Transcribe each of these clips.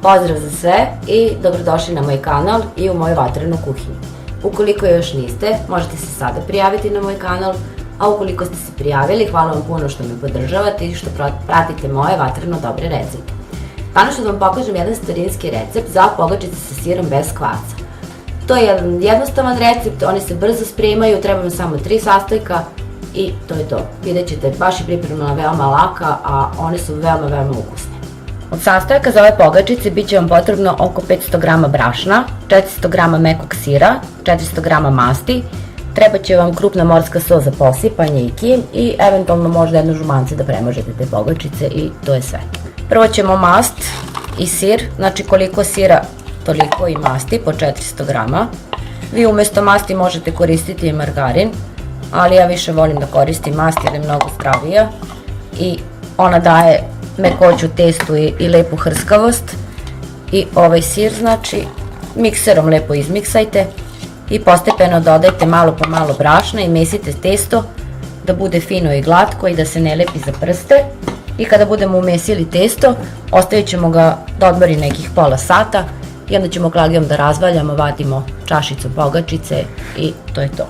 Pozdrav za sve i dobrodošli na moj kanal i u moju Vatrenu kuhinju. Ukoliko još niste, možete se sada prijaviti na moj kanal, a ukoliko ste se prijavili, hvala vam puno što me podržavate i što pratite moje vatreno dobre recepte. Danas ću da vam pokažem jedan starinski recept za pogačice sa sirom bez kvasca. To je jedan jednostavan recept, oni se brzo spremaju, treba vam samo 3 sastojka i to je to. Vidjet ćete, baš je pripremljena veoma laka, a one su veoma ukusne. Od sastojaka za ove pogačice bit će vam potrebno oko 500 g brašna, 400 g mekog sira, 400 g masti, treba će vam krupna morska so za posipanje i kim i eventualno možda jedno žumance da premažete te pogačice i to je sve. Prvo ćemo mast i sir, znači koliko sira toliko i masti po 400 g. Vi umesto masti možete koristiti i margarin, ali ja više volim da koristim mast jer je mnogo zdravija i ona daje mekoću testu i lepu hrskavost. I ovaj sir, znači, mikserom lepo izmiksajte i postepeno dodajte malo po malo brašna i mesite testo da bude fino i glatko i da se ne lepi za prste. I kada budemo umesili testo, ostavit ćemo ga da odmori nekih pola sata i onda ćemo klagijom da razvaljamo, vadimo čašicu pogačice i to je to.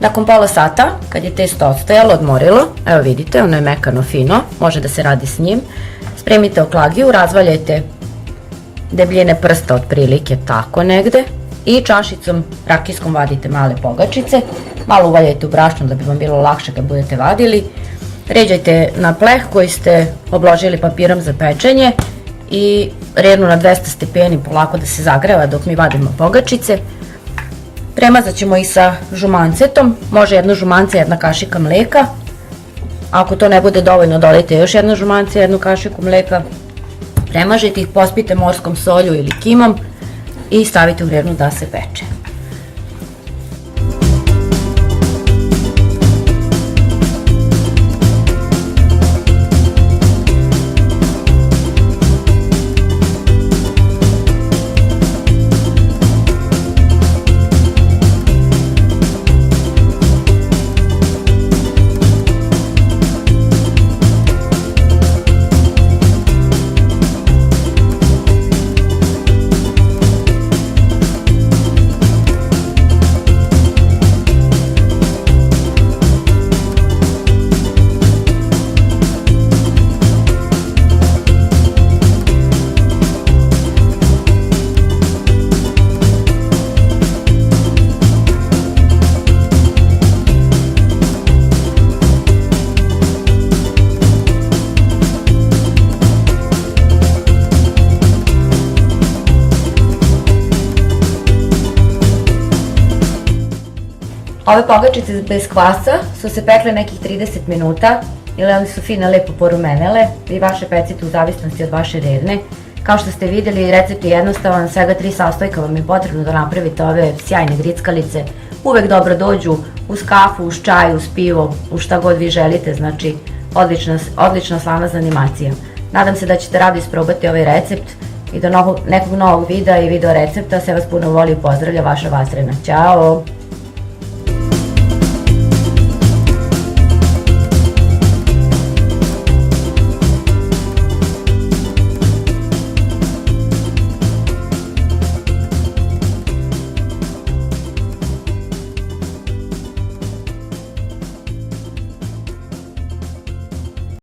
Nakon pola sata, kad je testo odstojalo, odmorilo, evo vidite, ono je mekano fino, može da se radi s njim. Spremite oklagiju, razvaljajte debljine prsta otprilike tako negde i čašicom rakijskom vadite male pogačice, malo uvaljajte u brašno da bi vam bilo lakše kad budete vadili. Ređajte na pleh koji ste obložili papirom za pečenje i rednu na 200 stepeni polako da se zagreva dok mi vadimo pogačice. Premazat ćemo i sa žumancetom, može jedno žumance, jedna kašika mleka. Ako to ne bude dovoljno, dodajte još jedno žumance, jednu kašiku mleka. Premažite ih, pospite morskom solju ili kimom i stavite u vrenu da se peče. Ove pogačice bez kvasca su se pekle nekih 30 minuta ili one su fino lepo porumenele i vaše pecite u zavisnosti od vaše redne. Kao što ste vidjeli, recept je jednostavan, svega 3 sastojka vam je potrebno da napravite ove sjajne grickalice. Uvek dobro dođu uz kafu, uz čaj, uz pivo, uz šta god vi želite, znači odlična slana za animacija. Nadam se da ćete rado isprobati ovaj recept i do nekog novog videa i video recepta. Sve vas puno voli i pozdravlja vaša Vatrena. Ćao!